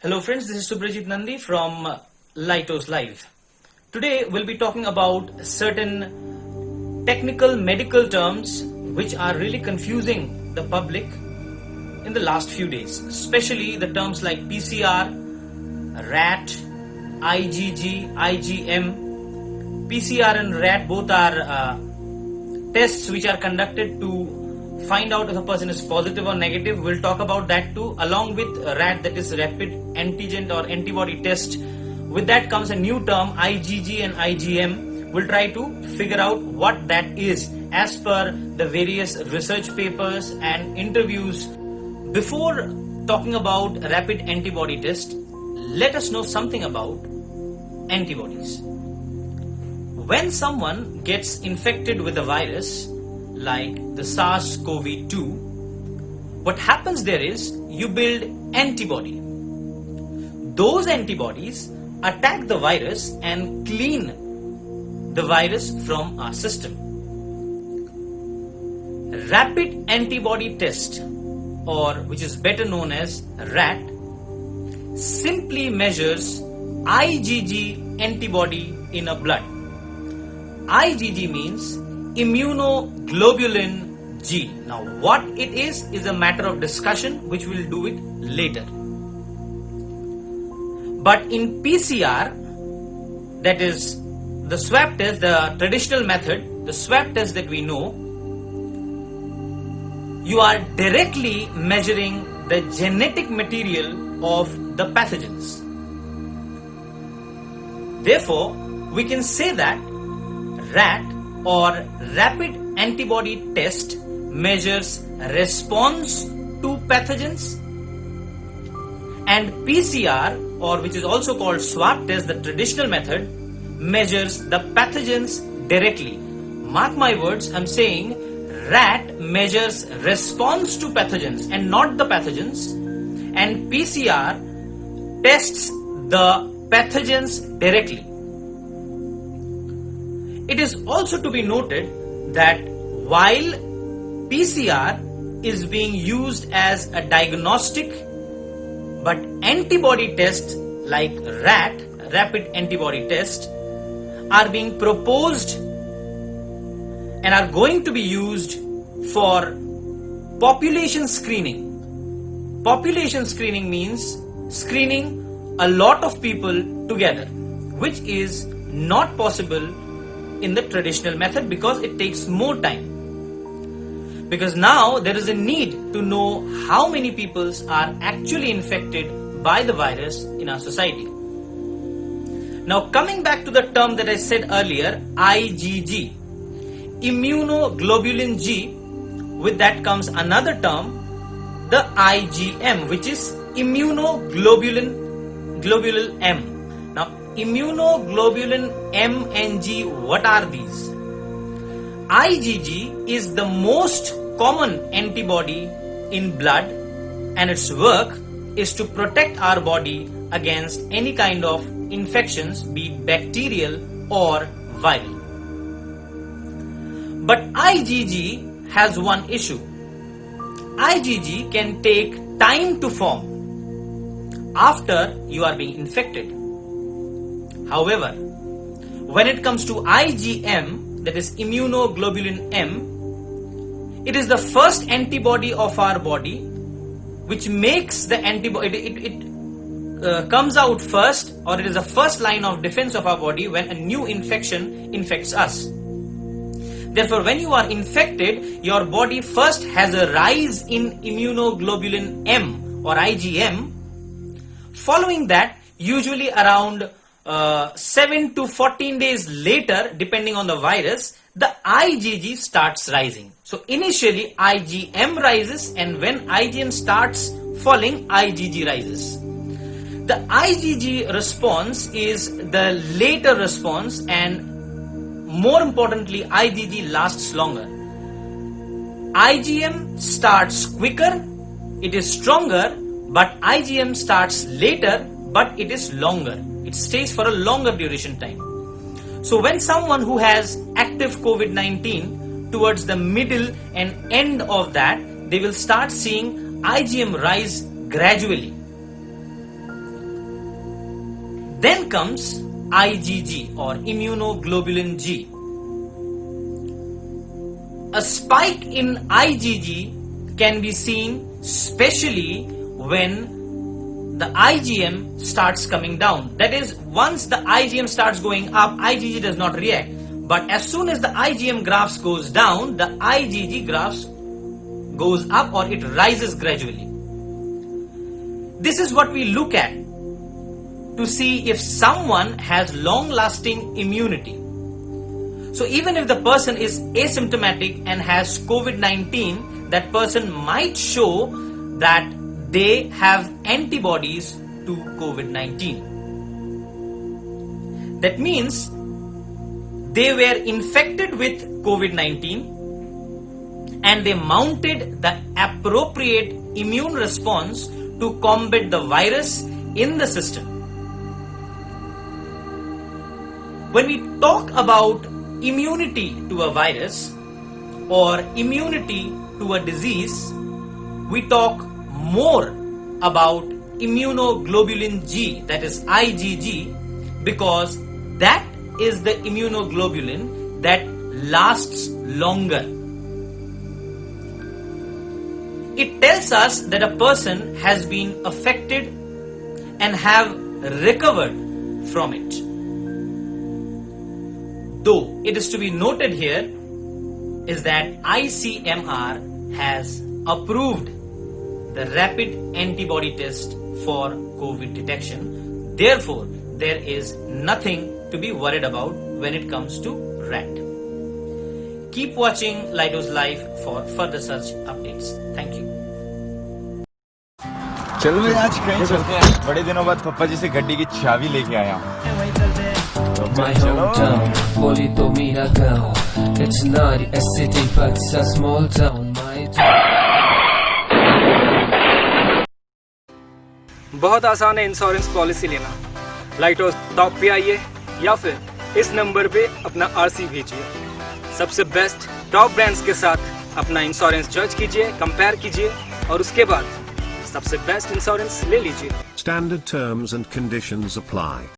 Hello friends, this is Subrajit Nandi from Lightos Live. Today we'll be talking about certain technical medical terms which are really confusing the public in the last few days, especially the terms like PCR, RAT, IgG, IgM. PCR and RAT both are tests which are conducted to find out if a person is positive or negative. We'll talk about that too, along with RAT, that is rapid antigen or antibody test. With that comes a new term, IgG and IgM. We'll try to figure out what that is as per the various research papers and interviews. Before talking about rapid antibody test, let us know something about antibodies. When someone gets infected with a virus like the SARS-CoV-2, what happens there is you build antibody. Those antibodies attack the virus and clean the virus from our system. Rapid antibody test, or which is better known as RAT, simply measures IgG antibody in a blood. IgG means immunoglobulin G. Now what it is a matter of discussion, which we'll do it later. But in PCR, that is the swab test, the traditional method, the swab test that we know, you are directly measuring the genetic material of the pathogens. Therefore, we can say that RAT or rapid antibody test measures response to pathogens, and PCR, or which is also called swab test, the traditional method, measures the pathogens directly. Mark my words, I'm saying RAT measures response to pathogens and not the pathogens, and PCR tests the pathogens directly. It is also to be noted that while PCR is being used as a diagnostic, but antibody tests like RAT, rapid antibody test, are being proposed and are going to be used for population screening. Population screening means screening a lot of people together, which is not possible in the traditional method because it takes more time. Because now there is a need to know how many people are actually infected by the virus in our society. Now coming back to the term that I said earlier, IgG, immunoglobulin G, with that comes another term, the IgM, which is immunoglobulin M. Now immunoglobulin M and G, what are these? IgG is the most common antibody in blood, and its work is to protect our body against any kind of infections, be it bacterial or viral. But IgG has one issue. IgG can take time to form after you are being infected. However, when it comes to IgM, that is immunoglobulin M, it is the first antibody of our body which makes the antibody, it comes out first, or it is the first line of defense of our body when a new infection infects us. Therefore, when you are infected, your body first has a rise in immunoglobulin M or IgM. Following that, usually around 7 to 14 days later, depending on the virus, the IgG starts rising. So initially IgM rises, and when IgM starts falling, IgG rises. The IgG response is the later response, and more importantly, IgG lasts longer. IgM starts quicker, it is stronger, but IgM starts later, but it is longer. It stays for a longer duration time. So when someone who has active COVID-19, towards the middle and end of that, they will start seeing IgM rise gradually. Then comes IgG or immunoglobulin G. A spike in IgG can be seen especially when the IgM starts coming down. That is, once the IgM starts going up, IgG does not react. But as soon as the IgM graphs goes down, the IgG graphs goes up or it rises gradually. This is what we look at to see if someone has long-lasting immunity. So even if the person is asymptomatic and has COVID-19, that person might show that they have antibodies to COVID-19. That means they were infected with COVID-19 and they mounted the appropriate immune response to combat the virus in the system. When we talk about immunity to a virus or immunity to a disease, we talk more about immunoglobulin G, that is IgG, because that is the immunoglobulin that lasts longer. It tells us that a person has been affected and have recovered from it. Though it is to be noted here is that ICMR has approved the rapid antibody test for COVID detection. Therefore, there is nothing to be worried about when it comes to rat. Keep watching Lidos Live for further such updates. Thank you. चलो भाई आज कहीं चलते हैं। बड़े दिनों बाद पप्पा जी से गड्डी की चाबी लेके आया हूँ। My hometown, Polito Miragao. It's not a city, but it's a small town. My town. बहुत आसान है इंश्योरेंस पॉलिसी लेना। लाइटोस टॉप पे आइए या फिर इस नंबर पे अपना आरसी भेजिए। सबसे बेस्ट टॉप ब्रांड्स के साथ अपना इंश्योरेंस जज कीजिए, कंपेयर कीजिए और उसके बाद सबसे बेस्ट इंश्योरेंस ले लीजिए। Standard terms and conditions apply.